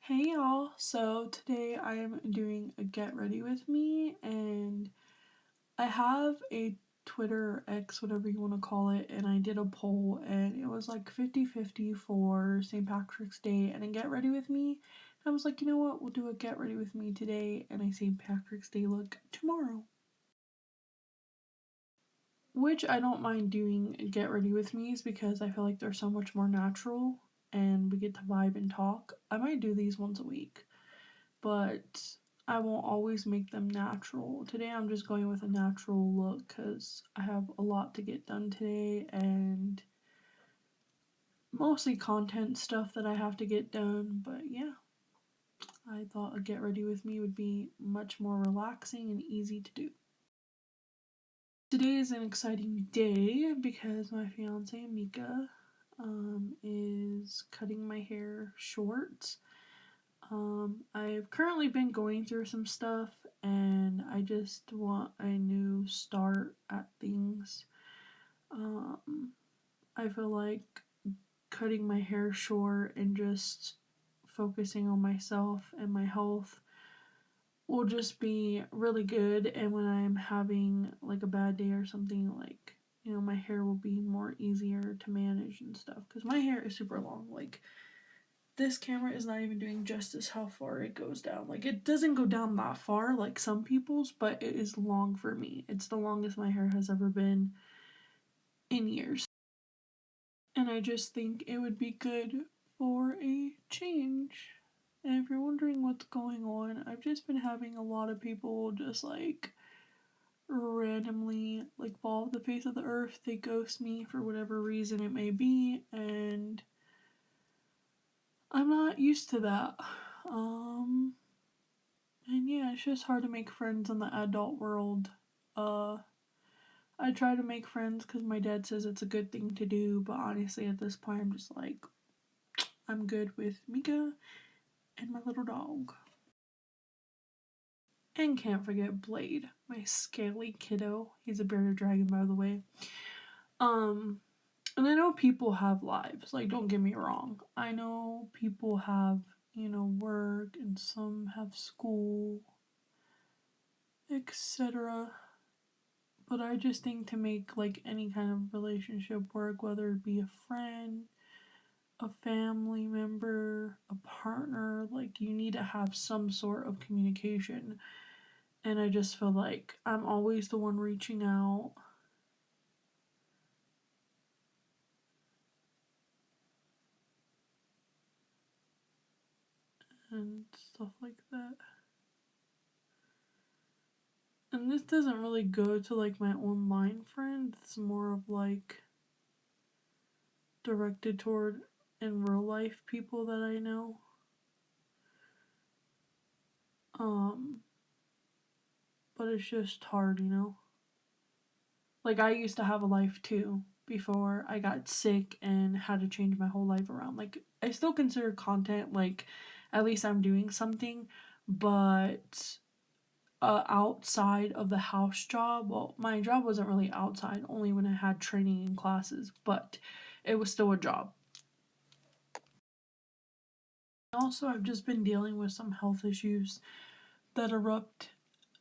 Hey y'all, so today I am doing a get ready with me, and I have a Twitter or X, whatever you want to call it, and I did a poll and it was like 50-50 for St. Patrick's Day and a get ready with me. And I was like, you know what, we'll do a get ready with me today and a St. Patrick's Day look tomorrow. Which I don't mind doing get ready with me's because I feel like they're so much more natural and we get to vibe and talk. I might do these once a week, but I won't always make them natural. Today I'm just going with a natural look because I have a lot to get done today and mostly content stuff that I have to get done. But yeah, I thought a get ready with me would be much more relaxing and easy to do. Today is an exciting day because my fiance Micah is cutting my hair short. I've currently been going through some stuff and I just want a new start at things. I feel like cutting my hair short and just focusing on myself and my health will just be really good. And when I'm having like a bad day or something, like, my hair will be more easier to manage and stuff because my hair is super long. Like, this camera is not even doing justice how far it goes down. Like, it doesn't go down that far like some people's, but it is long for me. It's the longest my hair has ever been in years. And I just think it would be good for a change. And if you're wondering what's going on, I've just been having a lot of people just like randomly like fall off the face of the earth. They ghost me for whatever reason it may be, and I'm not used to that. And yeah, it's just hard to make friends in the adult world. I try to make friends because my dad says it's a good thing to do, but honestly, at this point, I'm just like, I'm good with Mika and my little dog. And can't forget Blade, my scaly kiddo. He's a bearded dragon, by the way. And I know people have lives, like, don't get me wrong. I know people have, work, and some have school, etc. But I just think to make like any kind of relationship work, whether it be a friend, a family member, a partner, like, you need to have some sort of communication. And I just feel like I'm always the one reaching out. And stuff like that. And this doesn't really go to like my online friends, it's more of like directed toward in real life people that I know. But it's just hard, Like, I used to have a life too before I got sick and had to change my whole life around. Like, I still consider content like at least I'm doing something, but outside of the house job, well, my job wasn't really outside, only when I had training and classes, but it was still a job. Also, I've just been dealing with some health issues that erupt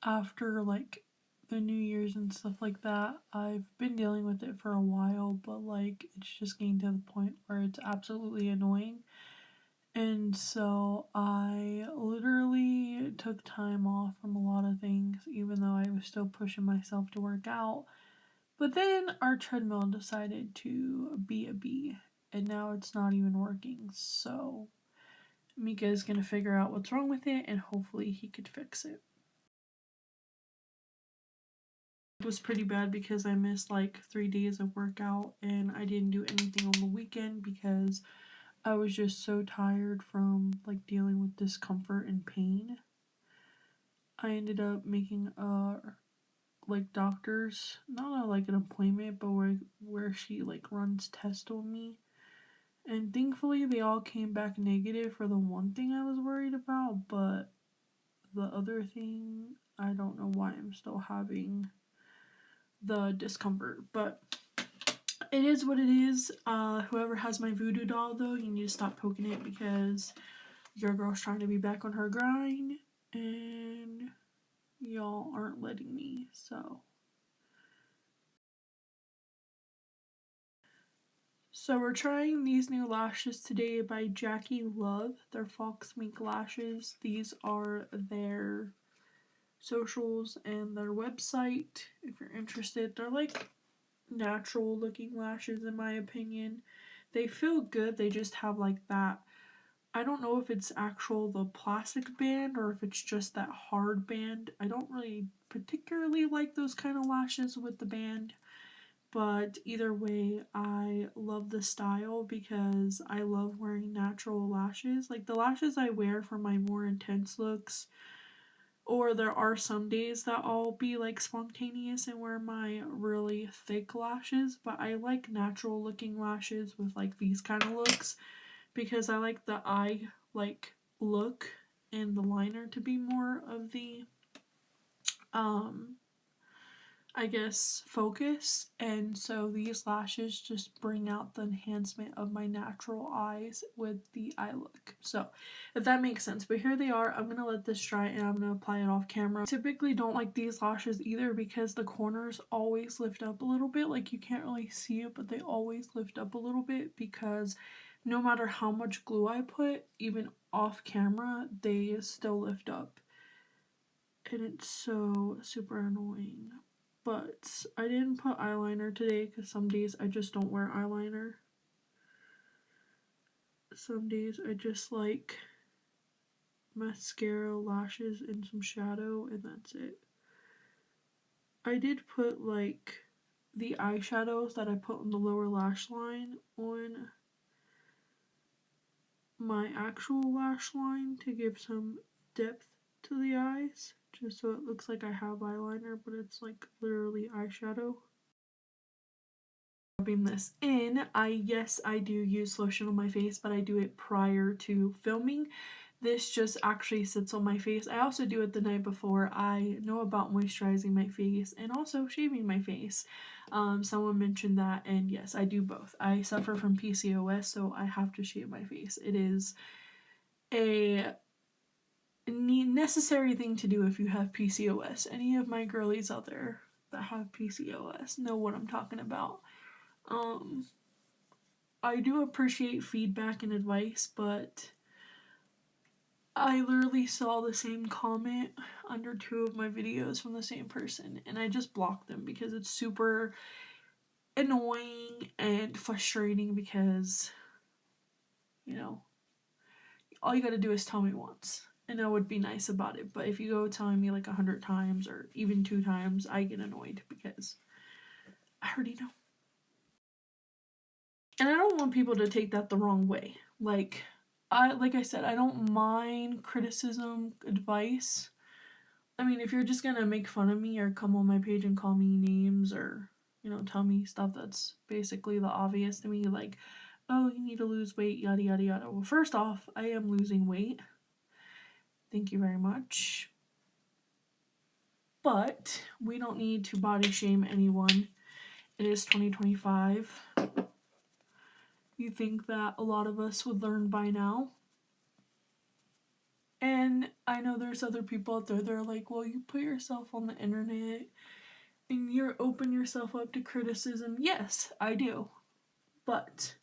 after like the New Year's and stuff like that. I've been dealing with it for a while, but like it's just getting to the point where it's absolutely annoying. And so I literally took time off from a lot of things, even though I was still pushing myself to work out. But then our treadmill decided to be a bee, and now it's not even working. So Mika is gonna figure out what's wrong with it, and hopefully he could fix it. It was pretty bad because I missed like 3 days of workout and I didn't do anything on the weekend because I was just so tired from like dealing with discomfort and pain. I ended up making like doctors, not like an appointment, but where she like runs tests on me. And thankfully they all came back negative for the one thing I was worried about, but the other thing, I don't know why I'm still having the discomfort, but it is what it is. Whoever has my voodoo doll, though, you need to stop poking it because your girl's trying to be back on her grind, and y'all aren't letting me, so. So we're trying these new lashes today by Jackie Love. They're Fox Mink lashes. These are their socials and their website if you're interested. They're like natural looking lashes in my opinion. They feel good, they just have like that, I don't know if it's the plastic band or if it's just that hard band. I don't really particularly like those kind of lashes with the band, but either way, I love the style because I love wearing natural lashes. Like the lashes I wear for my more intense looks, or there are some days that I'll be like spontaneous and wear my really thick lashes, but I like natural looking lashes with like these kind of looks because I like the eye like look and the liner to be more of the I guess focus, and so these lashes just bring out the enhancement of my natural eyes with the eye look. So if that makes sense, but here they are. I'm gonna let this dry and I'm gonna apply it off camera. I typically don't like these lashes either because the corners always lift up a little bit, like you can't really see it, but they always lift up a little bit because no matter how much glue I put, even off camera, they still lift up. And it's so super annoying. But I didn't put eyeliner today because some days I just don't wear eyeliner. Some days I just like mascara, lashes, and some shadow, and that's it. I did put like the eyeshadows that I put on the lower lash line on my actual lash line to give some depth to the eyes, just so it looks like I have eyeliner, but it's like literally eyeshadow. Rubbing this in, yes, I do use lotion on my face, but I do it prior to filming. This just actually sits on my face. I also do it the night before. I know about moisturizing my face and also shaving my face. Someone mentioned that, and yes, I do both. I suffer from PCOS, so I have to shave my face. It is a necessary thing to do if you have PCOS. Any of my girlies out there that have PCOS know what I'm talking about. I do appreciate feedback and advice, but I literally saw the same comment under 2 of my videos from the same person, and I just blocked them because it's super annoying and frustrating because, you know, all you gotta do is tell me once, and I would be nice about it, but if you go telling me like 100 times or even 2 times, I get annoyed because I already know. And I don't want people to take that the wrong way. Like I said, I don't mind criticism, advice. I mean, if you're just gonna make fun of me or come on my page and call me names or, tell me stuff that's basically the obvious to me, like, oh, you need to lose weight, yada yada yada. Well, first off, I am losing weight. Thank you very much. But we don't need to body shame anyone. It is 2025. You think that a lot of us would learn by now? And I know there's other people out there that are like, well, you put yourself on the internet and you open yourself up to criticism. Yes, I do. But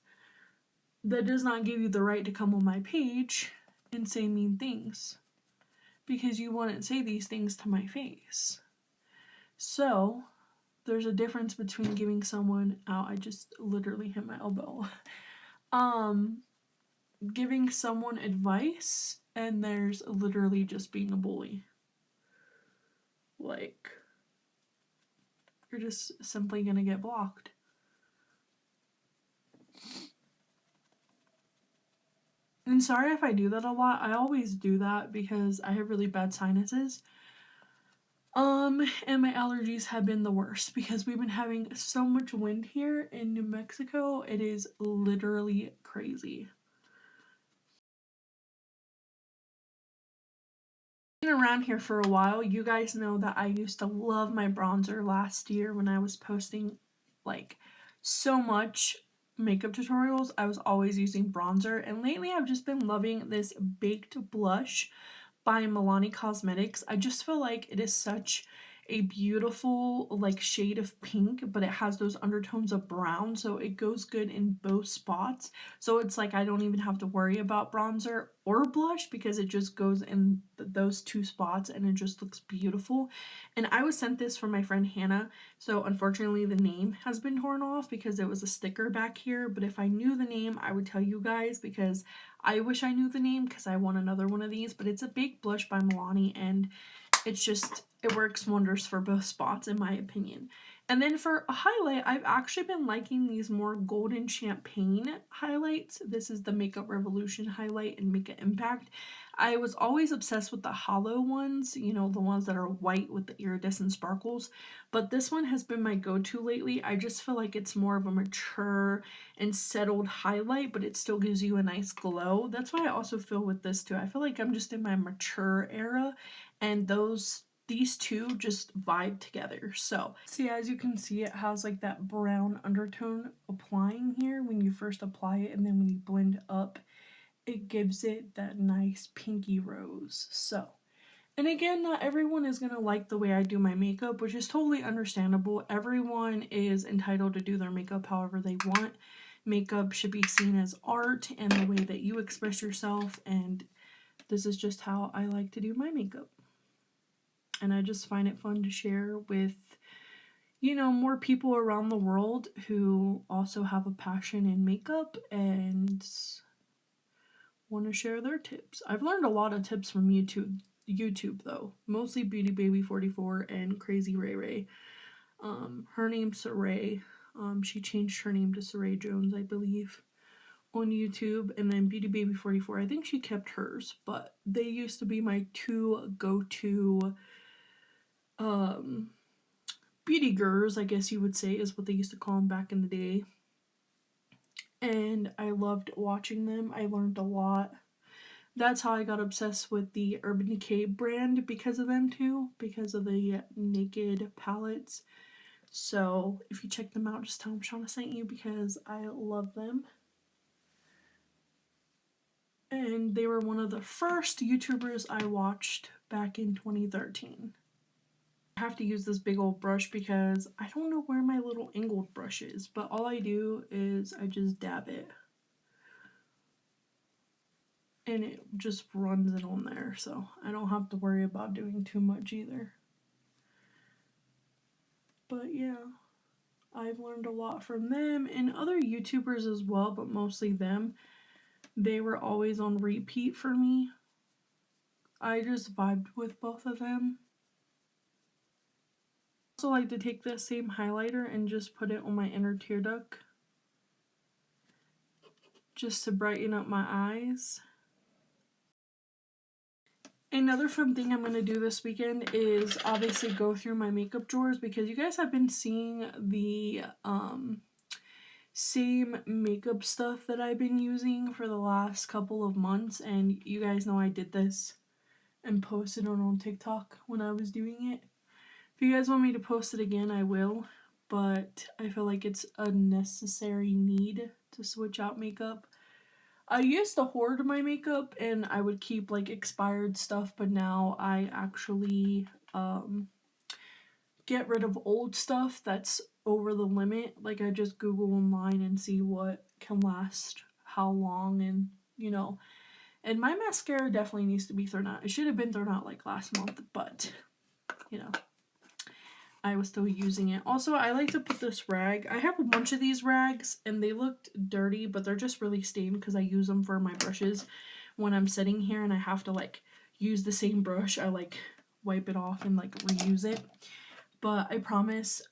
that does not give you the right to come on my page and say mean things because you wouldn't say these things to my face. So there's a difference between giving someone out. I just literally hit my elbow. Giving someone advice, and there's literally just being a bully. Like, you're just simply gonna get blocked. And sorry if I do that a lot. I always do that because I have really bad sinuses. And my allergies have been the worst because we've been having so much wind here in New Mexico. It is literally crazy. Been around here for a while. You guys know that I used to love my bronzer last year when I was posting like so much makeup tutorials, I was always using bronzer, and lately I've just been loving this Baked Blush by Milani Cosmetics. I just feel like it is such a beautiful like shade of pink, but it has those undertones of brown, so it goes good in both spots. So it's like I don't even have to worry about bronzer or blush because it just goes in those two spots and it just looks beautiful. And I was sent this from my friend Hannah, so unfortunately the name has been torn off because it was a sticker back here, but if I knew the name I would tell you guys because I wish I knew the name because I want another one of these. But it's a Baked Blush by Milani, and it's just, it works wonders for both spots in my opinion. And then for a highlight, I've actually been liking these more golden champagne highlights. This is the Makeup Revolution highlight and Makeup Impact. I was always obsessed with the hollow ones, you know, the ones that are white with the iridescent sparkles, but this one has been my go-to lately. I just feel like it's more of a mature and settled highlight, but it still gives you a nice glow. That's why I also feel with this too. I feel like I'm just in my mature era, and these two just vibe together. So see, as you can see, it has like that brown undertone applying here when you first apply it, and then when you blend up, it gives it that nice pinky rose. So, and again, not everyone is going to like the way I do my makeup, which is totally understandable. Everyone is entitled to do their makeup however they want. Makeup should be seen as art and the way that you express yourself, and this is just how I like to do my makeup. And I just find it fun to share with, you know, more people around the world who also have a passion in makeup and want to share their tips. I've learned a lot of tips from YouTube though, mostly Beauty Baby 44 and Crazy Ray Ray. Her name's Saray. She changed her name to Saray Jones, I believe, on YouTube. And then Beauty Baby 44, I think she kept hers, but they used to be my two go-to beauty gurus, I guess you would say, is what they used to call them back in the day. And I loved watching them. I learned a lot. That's how I got obsessed with the Urban Decay brand, because of them too, because of the Naked palettes. So if you check them out, just tell them Shawna sent you because I love them. And they were one of the first YouTubers I watched back in 2013. I have to use this big old brush because I don't know where my little angled brush is, but all I do is I just dab it. And it just runs it on there, so I don't have to worry about doing too much either. But yeah, I've learned a lot from them and other YouTubers as well, but mostly them. They were always on repeat for me. I just vibed with both of them. I also like to take this same highlighter and just put it on my inner tear duct, just to brighten up my eyes. Another fun thing I'm going to do this weekend is obviously go through my makeup drawers, because you guys have been seeing the same makeup stuff that I've been using for the last couple of months, and you guys know I did this and posted it on TikTok when I was doing it. If you guys want me to post it again, I will, but I feel like it's a necessary need to switch out makeup. I used to hoard my makeup and I would keep like expired stuff, but now I actually get rid of old stuff that's over the limit. Like I just Google online and see what can last how long, and you know. And my mascara definitely needs to be thrown out. It should have been thrown out like last month, but you know, I was still using it. Also, I like to put this rag. I have a bunch of these rags and they looked dirty, but they're just really stained because I use them for my brushes when I'm sitting here and I have to like use the same brush. I like wipe it off and like reuse it. But I promise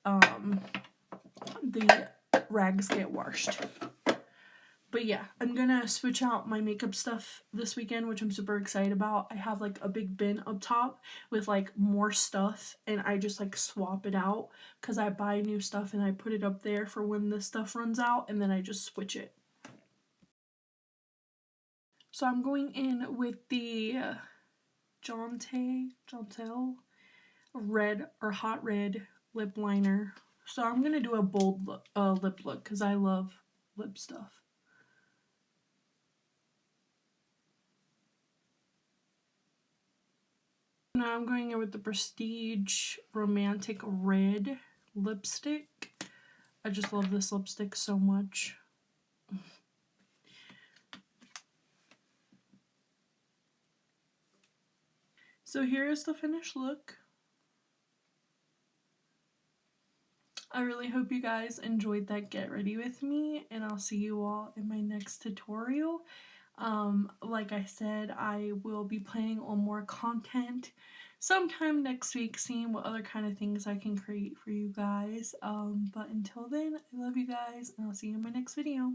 the rags get washed. But yeah, I'm gonna switch out my makeup stuff this weekend, which I'm super excited about. I have like a big bin up top with like more stuff, and I just like swap it out because I buy new stuff and I put it up there for when the stuff runs out, and then I just switch it. So I'm going in with the Jantel red or hot red lip liner. So I'm gonna do a bold lip look because I love lip stuff. Now I'm going in with the Prestige Romantic Red lipstick. I just love this lipstick so much. So here is the finished look. I really hope you guys enjoyed that get ready with me, and I'll see you all in my next tutorial. Like I said, I will be planning on more content sometime next week, seeing what other kind of things I can create for you guys. But until then, I love you guys, and I'll see you in my next video.